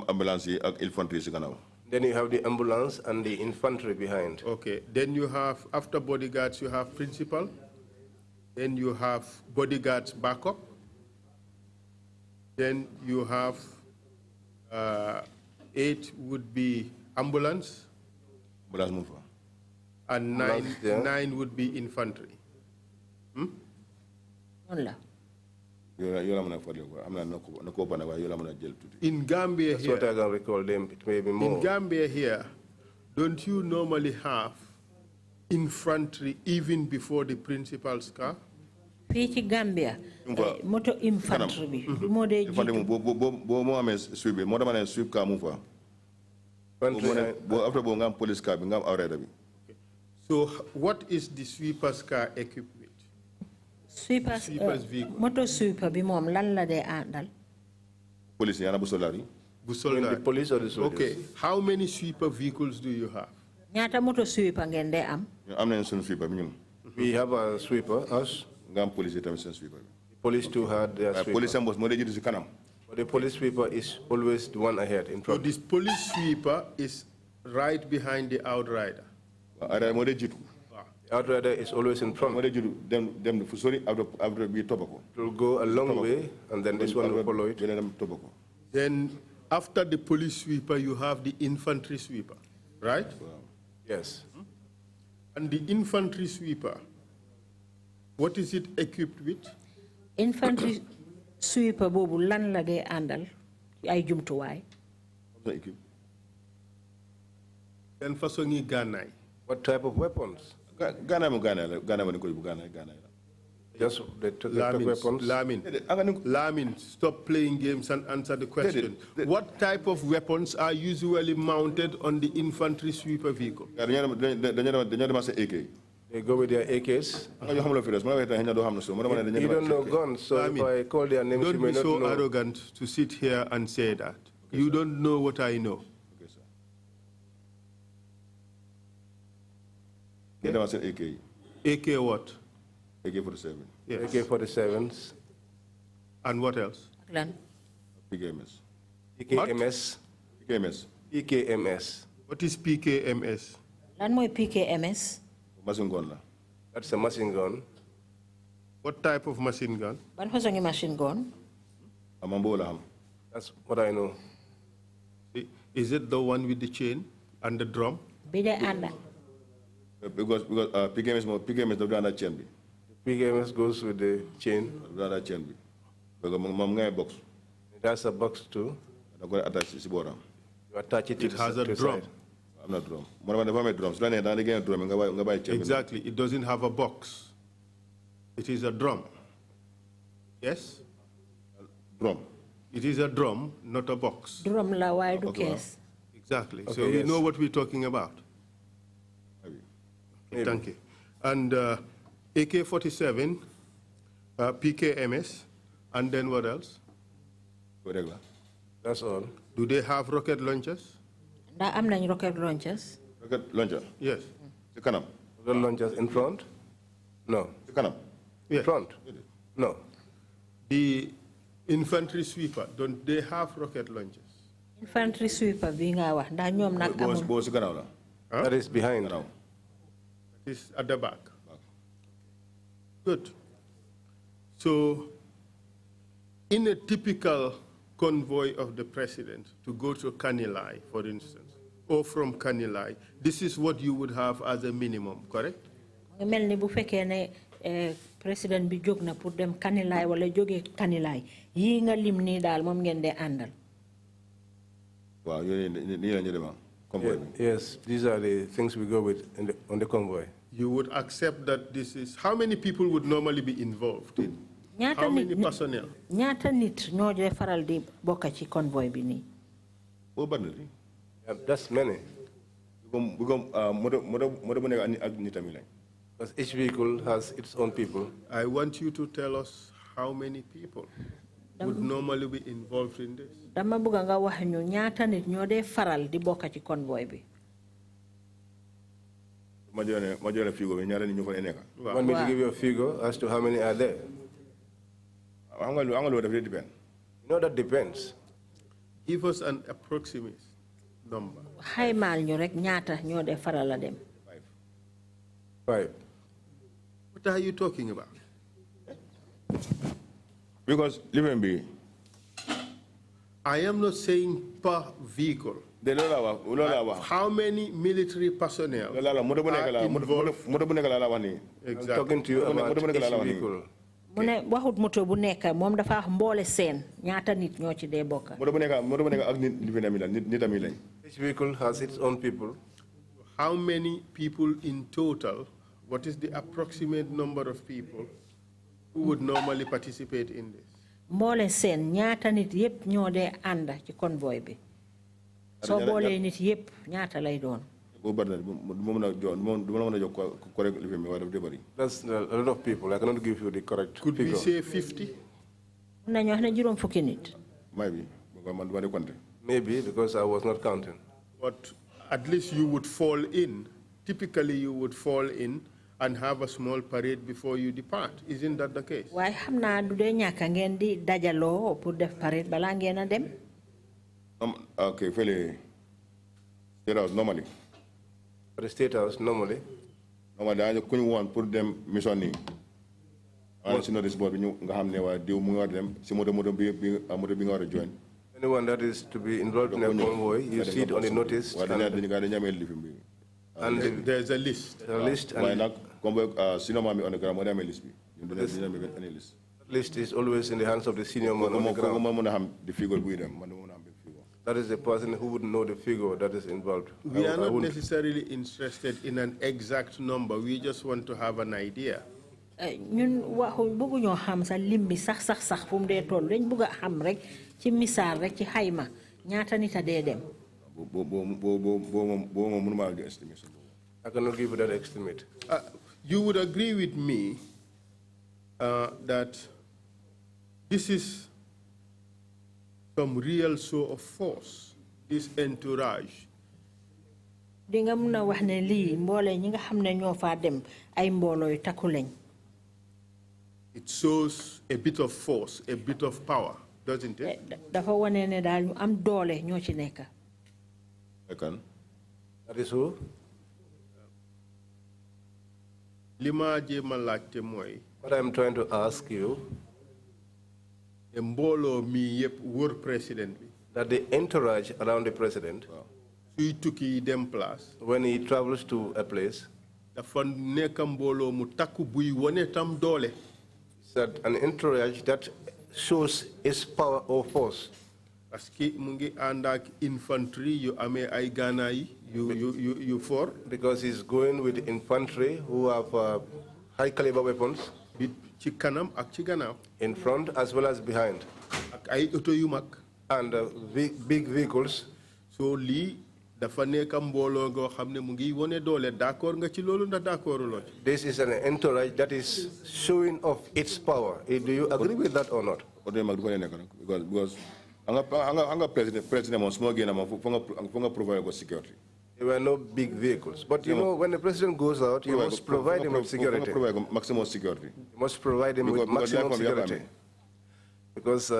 Ambulance ak infantry si gannaaw. Then you have the ambulance and the infantry behind. Okay. Then you have, after bodyguards, you have principal. Then you have bodyguards backup. Then you have 8 would be ambulance. And 9 would be infantry. In Gambia That's here, what I can recall them. It may be more. in Gambia here, don't you normally have infantry even before the principal's car? Fii ci Gambia moto infantry bi moo dee jiitu. Bo mo amee sweep bi moo dama ne sweep car mu fa. After bo ngam police car bi ngam outrider bi. So what is the sweeper's car equipped with? Sweeper's vehicle. Moto sweeper bi moom lan la dee àndal. Police yana bu solari. The police or the soldiers? Okay. How many sweeper vehicles do you have? Ñaata moto sweeper ngeen dee am. Am nañ sunu sweeper bi ñun. We have a sweeper, us. Ngam police tamit seen sweeper bi. Police too had their sweeper. Police am boss moo dee jiitu si kanam. But the police sweeper is always the one ahead in front. So this police sweeper is right behind the outrider. Outrider moo dee jiitu. The outrider is always in front. Moo dee jiitu dem fu sori after bi topp ko. It will go a long way, and then this one will follow it. Then after the police sweeper, you have the infantry sweeper, right? Yes. And the infantry sweeper, what is it equipped with? Infantry sweeper boobu lan la dee àndal ay jumtuwaay. Then façon yi gànnaay. What type of weapons? Just the weapons. Lamin, stop playing games and answer the question. What type of weapons are usually mounted on the infantry sweeper vehicle? They go with their AKs. You don't know guns, so if I call their names, you may not know. Don't be so arrogant to sit here and say that. You don't know what I know. AK what? AK-47. Yes. AK-47s. And what else? PKMS. PKMS. PKMS. PKMS. What is PKMS? Lan mooy PKMS? Machine gun la. That's a machine gun. What type of machine gun? Ban façon machine gun? That's what I know. Is it the one with the chain and the drum? Because PKMS don't do chain. PKMS goes with the chain. box. It has a box too. You attach it to It has a the drum. side. I'm not drum. Exactly. It doesn't have a box. It is a drum. Yes? Drum. It is a drum, not a box. Drum la waaye du kees. Exactly. Okay, So we yes. know what we're talking about. Maybe. Thank you. And AK-47, PKMS, and then what else? That's all. Do they have rocket launchers? Ndax am nañ rocket launchers. Rocket launcher. Yes. The kanam. Rocket launchers in front? No. The kanam. Yes. In front? No. The infantry sweeper, don't they have rocket launchers? Infantry sweeper bi nga wax ndax ñoom nag amul. That is behind. It is at the back. Good. So, in a typical convoy of the president to go to Kanilai, for instance, or from Kanilai, this is what you would have as a minimum, correct? Mel ni bu fekkee ne président bi jóg na pour dem Kanilai wala jógee Kanilai yi nga lim nii daal moom ngeen dee àndal. Wow, Yes, these are the things we go with on the convoy. You would accept that this is, how many people would normally be involved in? How many personnel? Ñaata nit ñoo dee faral di bokk ci convoy bi nii. That's many. Because each vehicle has its own people. I want you to tell us how many people would normally be involved in this. Dama bëgg nga wax ñu ñaata nit ñoo dee faral di bokk ci convoy bi. Want me to give you a figure as to how many are there? You know, that depends. Give us an approximate number. Xaymaal ñu rek ñaata ñoo dee faral a dem. 5. What are you talking about? Because living be. I am not saying per vehicle. How many military personnel are involved? I'm talking to you about each vehicle. Mu ne waxut moto bu nekk moom dafa wax mboole seen ñaata nit ñoo ci dee bokk. Each vehicle has its own people. How many people in total? What is the approximate number of people who would normally participate in this? Mboole seen ñaata nit yépp ñoo dee ànd ci convoy bi. Soo boolee nit yépp ñaata lay doon. That's a lot of people. I cannot give you the correct Could figure. we say 50? Mun nañu wax ne juróom fukki nit. Maybe, because I was not counting. But at least you would fall in. Typically, you would fall in and have a small parade before you depart. Isn't that the case? Waaye xam naa du dee ñàkk ngeen di dajaloo pour def parade balaa ngeen a dem. Okay, fairly. State house normally. For the State House, normally. Normally, I couldn't want put them mission. I see notice board. You have never deal more them. See more being out of join. Anyone that is to be involved in a convoy, you see it on the notice. And There's a list. a list, Why and not convoy senior mommy on the ground? What am I list? You don't Yes. have any list. list is always in the hands of the senior man on the ground. The figure with them. That is the person who would know the figure that is involved. We are I not wouldn't- necessarily interested in an exact number. We just want to have an idea. ñun waxu bëggu ñoo xam sa lim bi sax fu mu dee toll dañ bëgg a xam rek ci misaal rek ci xayma ñaata nit a dee dem. I cannot give you that estimate. You would agree with me that this is some real show of force, this entourage. di nga mun a wax ne lii mboole ñi nga xam ne ñoo faa dem ay mbooloo yu takku lañ. It shows a bit of force, a bit of power, doesn't it? dafa wane ne daal ñu am doole ñoo ci nekk. That is who? Lima jéema laajte mooy. What I'm trying to ask you. Mbooloo mi yëpp wër président bi. That the entourage around the president. suy tukki dem place. When he travels to a place. dafa nekk mbooloo mu takku buy wane tam doole. That an entourage that shows its power or force. Parce que mu ngi ànd ak infantry yu amee ay gànnaay yu fort. Because he's going with infantry who have high caliber weapons. Ci kanam ak ci gannaaw. In front as well as behind. Ak ay auto yu mag. And big vehicles. So lii dafa nekk mbooloo ngoo xam ne mu ngi wone doole d'accord nga ci loolu ndax d'accorduloo ci. This is an entourage that is showing off its power. Do you agree with that or not? Because anga president mo small gain am for provide security. There were no big vehicles. But you know, when the president goes out, you must provide him with security. Provide maximum security. You must provide him with maximum security. Because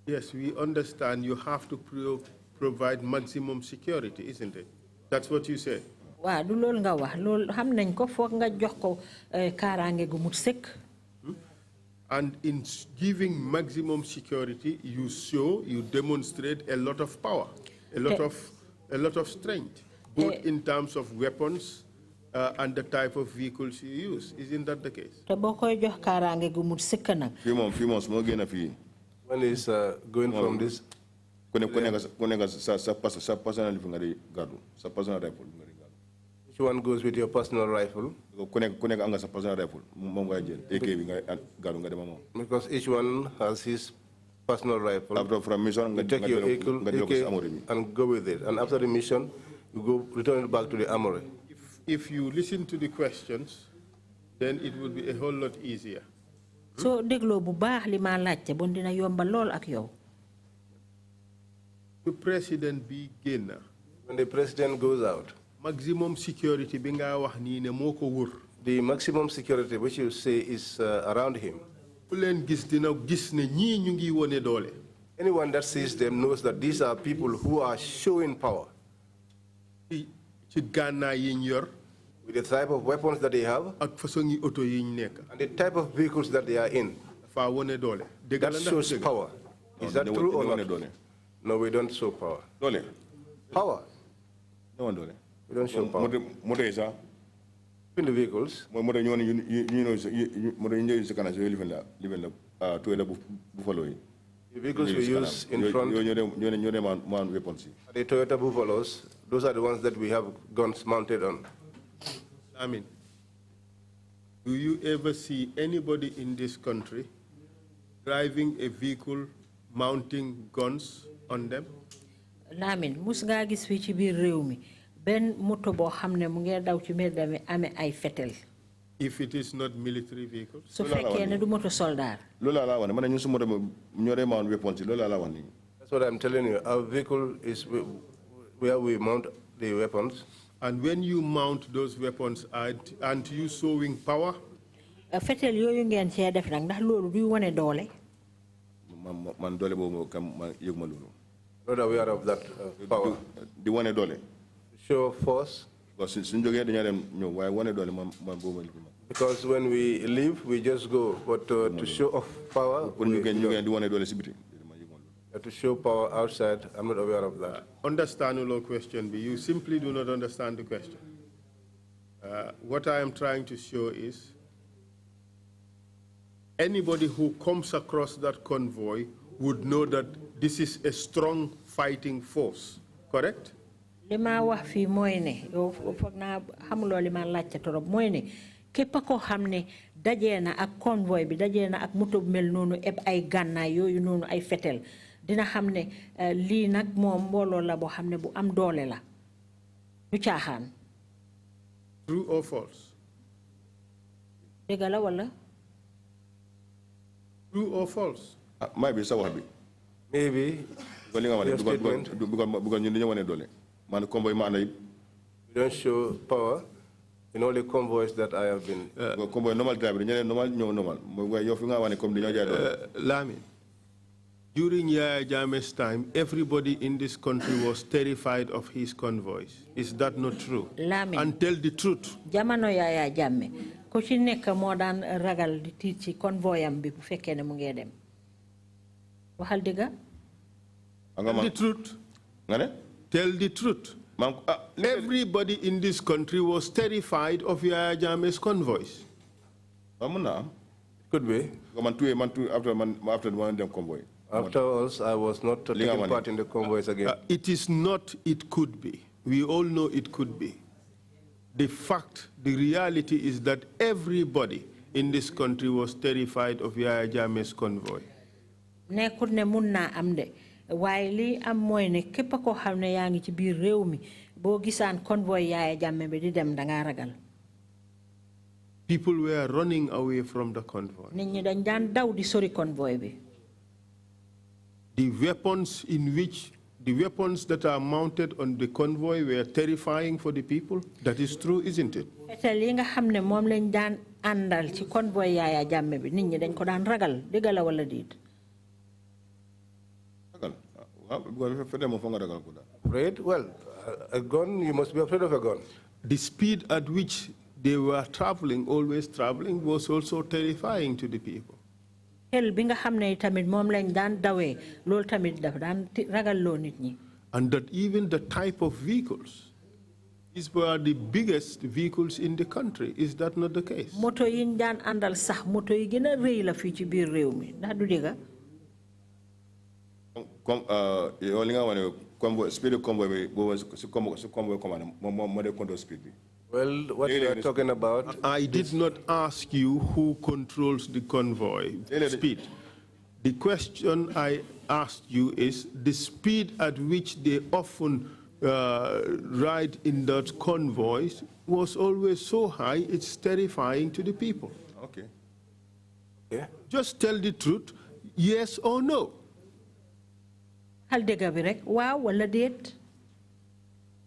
yes, we understand you have to provide maximum security, isn't it? That's what you said. Wa du lol nga wax lol xam nañ ko fokk nga jox ko kaaraange gu mut sëkk. And in giving maximum security, you demonstrate a lot of power, a lot of strength, both in terms of weapons and the type of vehicles you use. Isn't that the case? Te boo koy jox kaaraange gu mut sëkk nag. Few months more gain when he's going from this. Each one goes with your personal rifle. Because each one has his personal rifle. You take your AK and go with it. And after the mission, you return it back to the armory. If you listen to the questions, then it would be a whole lot easier. So déglo bu baax li ma laajte bon dina yomba lool ak yow. The president be génn. When the president goes out, maximum security bi nga wax nii ne moo ko wër. The maximum security which you say is around him. Ku leen gis dina gis ne ñii ñu ngi wone doole. Anyone that sees them knows that these are people who are showing power. Ci gànnaay yi ñu yor. With the type of weapons that they have. Ak façon yi auto yi ñu nekk. And the type of vehicles that they are in. Dafa wone doole. That shows power. Is that true or not? No, we don't show power. Dole. Power. No, dole. We don't show power. In the vehicles. The vehicles we use in front. The Toyota Buffalos, those are the ones that we have guns mounted on. Lamin, do you ever see anybody in this country driving a vehicle mounting guns on them? Lamin, mus nga gis fi ci biir réew mi ben moto boo xam ne mu ngi daw ci mbedd mi amee ay fetel. If it is not military vehicles. Su fekkee ne du moto soldat. Lola la wane man ñu su moto ñore mount weapons lola la wane. That's what I'm telling you. Our vehicle is where we mount the weapons. And when you mount those weapons, aren't you showing power? Fetel yooyu ngeen cee def nag ndax loolu duy wane doole. Man dole boobu kam man yëguma loolu. Not aware of that power. Di wane dole. Show force. Because when we leave, we just go. But to show off power, to show power outside, I'm not aware of that. Understand your question, but you simply do not understand the question. What I am trying to show is anybody who comes across that convoy would know that this is a strong fighting force, correct? Lima wax fi moy ne yow foog naa xamuloo li ma laajte torop mooy ne képp koo xam ne dajee na ak convoy bi dajee na ak moto bu mel noonu eb ay gànnaay yooyu noonu ay fetel dina xam ne lii nag moom mbooloo la boo xam ne bu am doole la du caaxaan. True or false? Dëgg la wala? True or false? Maybe sa wax bi. Maybe. Because ñu dañu wane doole. Man convoy ma anday. We don't show power in all the convoys that I have been. Convoy normal driver, normal normal. Yo fi nga wane comme dañu jaay doole. Lamin, during Yaya Jammeh's time, everybody in this country was terrified of his convoys. Is that not true? Lamin. And tell the truth. Jamono Yaya Jammeh ko ci nekk moo daan ragal di tiit ci convoyam bi bu fekkee ne mu ngi dem. Waxal dëgg. Tell the truth. Tell the truth. Everybody in this country was terrified of Yaya Jammeh's convoys. Could be. After one of them convoy. Afterwards, I was not taking part in the convoys again. It is not, it could be. We all know it could be. The fact, the reality is that everybody in this country was terrified of Yaya Jammeh's convoy. Nekkut ne mun naa am de waaye lii am mooy ne képp koo xam ne yaa ngi ci biir réew mi boo gisaan convoy Yaya Jammeh bi di dem dangaa ragal. People were running away from the convoy. Nit ñi dañ daan daw di sori convoy bi. The weapons that are mounted on the convoy were terrifying for the people. That is true, isn't it? fetel yi nga xam ne moom lañ daan àndal ci convoy Yaya Jammeh bi nit ñi dañ ko daan ragal dëgg la wala déet. Afraid? Well, a gun, you must be afraid of a gun. The speed at which they were always traveling, was also terrifying to the people. Xel bi nga xam ne tamit moom lañ daan dawee loolu tamit dafa daan ragal loo nit ñi. And that even the type of vehicles, these were the biggest vehicles in the country. Is that not the case? Moto yi ñu daan àndal sax moto yi gën a rëy la fii ci biir réew mi ndax du dëgg. Speed convoy convoy speed. Well, what you are talking about... I did not ask you who controls the convoy speed. The question I asked you is the speed at which they often ride in that convoys was always so high, it's terrifying to the people. Okay. Yeah. Just tell the truth, yes or no. Hal dëgg bi rek waaw wala déet.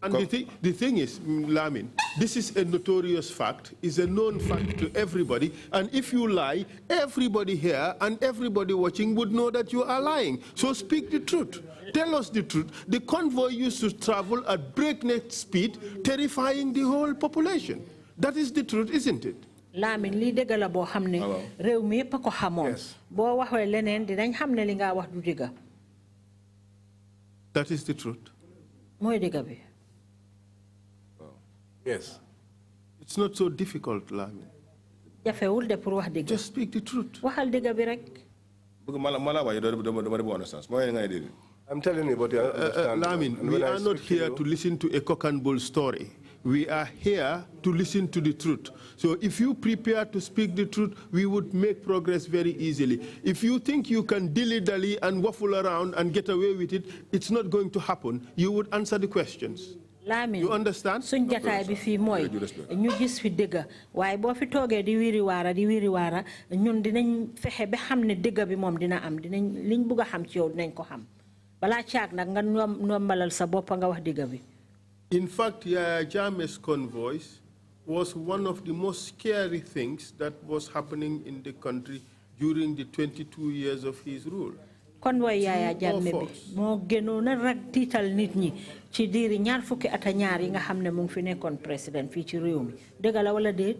And the thing is, Lamin, this is a notorious fact, is a known fact to everybody, and if you lie, everybody here and everybody watching would know that you are lying. So speak the truth. Tell us the truth. The convoy used to travel at breakneck speed, terrifying the whole population. That is the truth, isn't it? Lamin lii dëgg la boo xam ne réew mi yëpp a ko xamoon. Boo waxee leneen dinañ xam ne li nga wax du dëgg. That is the truth. Mooy dëgg bi. Yes. It's not so difficult, Lamin. Jafewul de pour wax dëgg. Just speak the truth. Waxal dëgg bi rek. I'm telling you, but you understand. Lamin, we are not here to listen to a cock and bull story. We are here to listen to the truth. So if you prepare to speak the truth, we would make progress very easily. If you think you can dilly-dally and waffle around and get away with it, it's not going to happen. You would answer the questions. Lamin, you understand? Suñ jataay bi fii mooy ñu gis fi dëgg waaye boo fi toogee di wiri waara ñun dinañ fexe ba xam ne dëgg bi moom dina am dinañ liñ bugg a xam ci yow dinañ ko xam balaa caag nag nga nombalal sa bopp nga wax dëgg bi. In fact, Yaya Jammeh's convoys was one of the most scary things that was happening in the country during the 22 years of his rule. Convoy Yaya Jammeh bi moo gënoon a rag tiital nit ñi ci diiri ñaar fukki at ak ñaar yi nga xam ne mu ngi fi nekkoon président fii ci réew mi dëgg la wala déet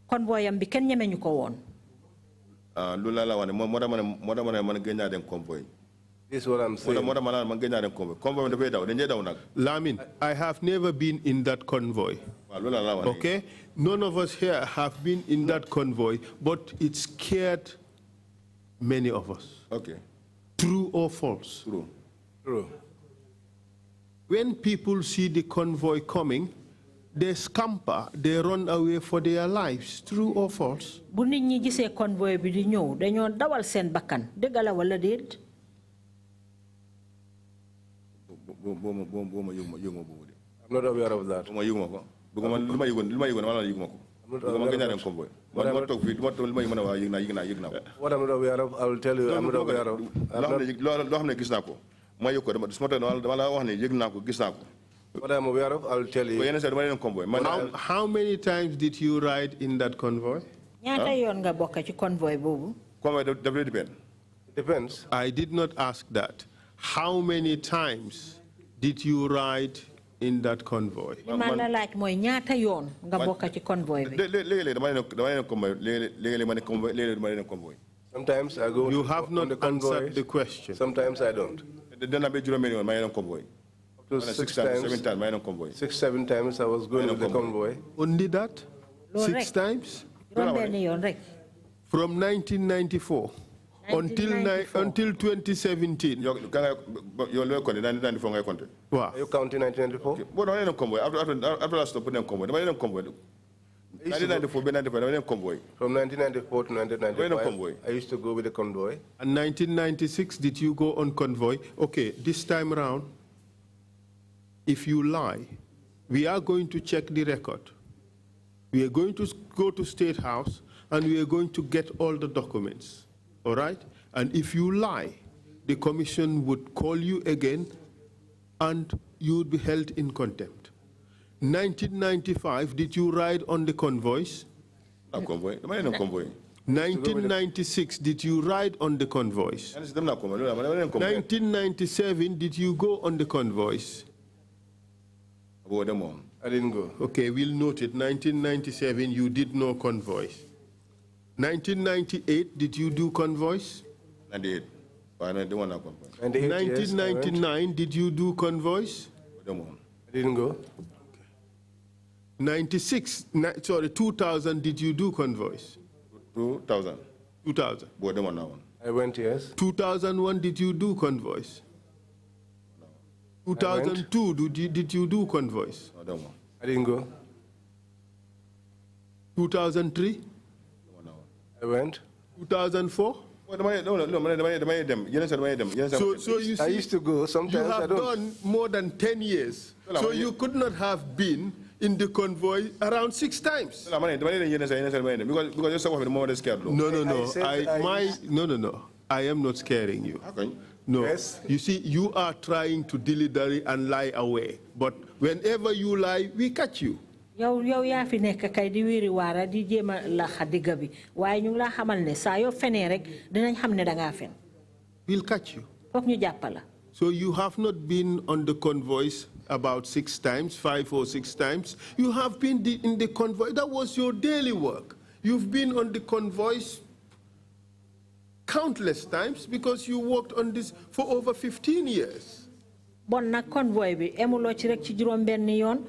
convoyam bi kenn ñemeñu ko woon. Loolu la wax ne moo dama man gën naa dem convoy. This is what I'm saying. Lamin, I have never been in that convoy. Okay? None of us here have been in that convoy, but it scared many of us. Okay. True or false? True. True. When people see the convoy coming, they scamper, they run away for their lives. True or false? Bu nit ñi gisee convoy bi di ñëw dañoo dawal seen bakkan dëgg la wala déet. I'm not aware of that. What I'm not aware of, I will tell you. I'm not aware of. What I'm aware of, I will tell you. How many times did you ride in that convoy? Ñaata yoon nga bokk ci convoy boobu? Depends. I did not ask that. How many times did you ride in that convoy? Ma la laaj mooy ñaata yoon nga bokk ci convoy bi? Sometimes I go. You have not answered the question. Sometimes I don't. Up to 6 times, 7 times I was going with the convoy. Only that? 6 times? juróom-benni yoon rek. From 1994 until 2017. You're 1994 ngay compter. Wow. Are you counting 1994? But I didn't convoy. After I stopped them convoy. I didn't convoy. 1994, 95, I didn't convoy. From 1994 to Where the 1995, convoy? I used to go with the convoy. And 1996, did you go on convoy? Okay, this time around, if you lie, we are going to check the record. We are going to go to State House and we are going to get all the documents, all right? And if you lie, the commission would call you again and you would be held in contempt. 1995, did you ride on the convoys? No convoy. No convoy. 1996, did you ride on the convoys? 1997, did you go on the convoys? I didn't go. Okay, we'll note it. 1997, you did no convoys. 1998, did you do convoys? 98. 1999, did you do convoys? I didn't go. 2000, did you do convoys? 2000. 2000. I went, yes. 2001, did you do convoys? 2002, did you do convoys? I didn't go. 2003? I went. 2004? So you see, I used to go. Sometimes you I have don't. done more than 10 years. So you could not have been in the convoy around 6 times. No. I am not scaring you. No. Yes. You see, you are trying to dilly-dally and lie away. But whenever you lie, we catch you. yow yaa fi nekk kay di wiri waara di jéema la xadiga bi waaye ñu ngi laa xamal ne saa yoo fenee rek dinañ xam ne dangaa fen. We'll catch you. foog ñu jàppala. So you have not been on the convoys about 6 times, 5 or 6 times. You have been in the convoy. That was your daily work. You've been on the convoys countless times because you worked on this for over 15 years. Bon nag convoy bi emuloo ci rek ci juróom benn yoon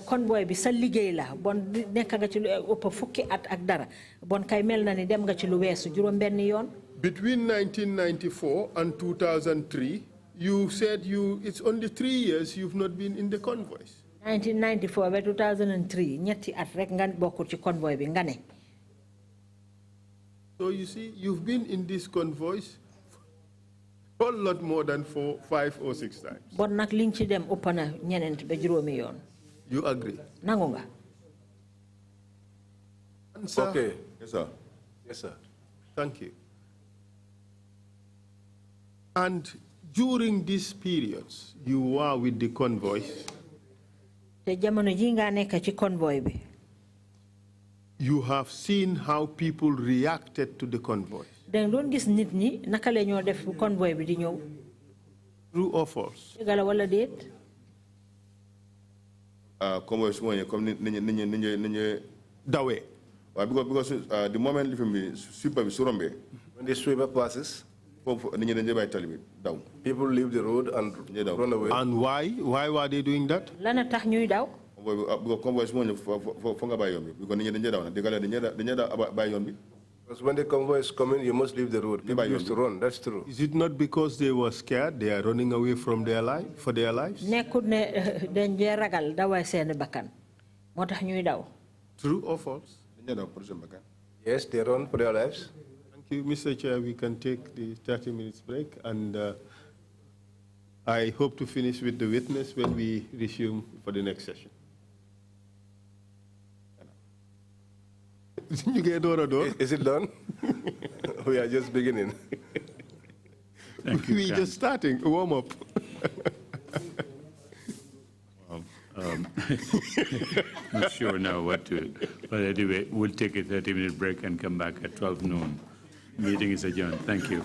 convoy bi sa liggéey la bon nekk nga ci lu ëpp fukki at ak dara bon kay mel na ni dem nga ci lu weesu juróom benn yoon. Between 1994 and 2003, you said it's only 3 years you've not been in the convoys. 1994 ba 2003 ñetti at rek nga bokkul ci convoy bi nga ne. So you see, you've been in these convoys a whole lot more than 4, 5 or 6 times. Bon nag liñ ci dem ëpp na ñeneent ba juróomi yoon. You agree? Nangu nga. Answer. Okay. Yes, sir. Yes, sir. Thank you. And during these periods, you were with the convoys. Te jamono ji nga nekk ci convoy bi. You have seen how people reacted to the convoys. Den doon gis nit ñi naka la ñoo def bu convoy bi di ñëw. True or false? Dëgg la wala déet. Convoys comme ni Dawe. Because the moment sweeper surombe. When the sweeper passes, people leave the road and run away. And why? Why were they doing that? Lana tax ñuy daw. Because when the convoy is coming, you must leave the road. People used to run. That's true. Is it not because they were scared? They are running away from their life for their lives? Nekkut ne dañ jee ragal daway seen bakkan moo tax ñuy daw. True or false? Yes, they run for their lives. Thank you, Mr. Chair. We can take the 30 minutes break, and I hope to finish with the witness when we resume for the next session. You get door. Is it done? We are just beginning. We're just starting, warm up. Not sure now what to, but anyway, we'll take a 30-minute break and come back at 12 noon. Meeting is adjourned. Thank you.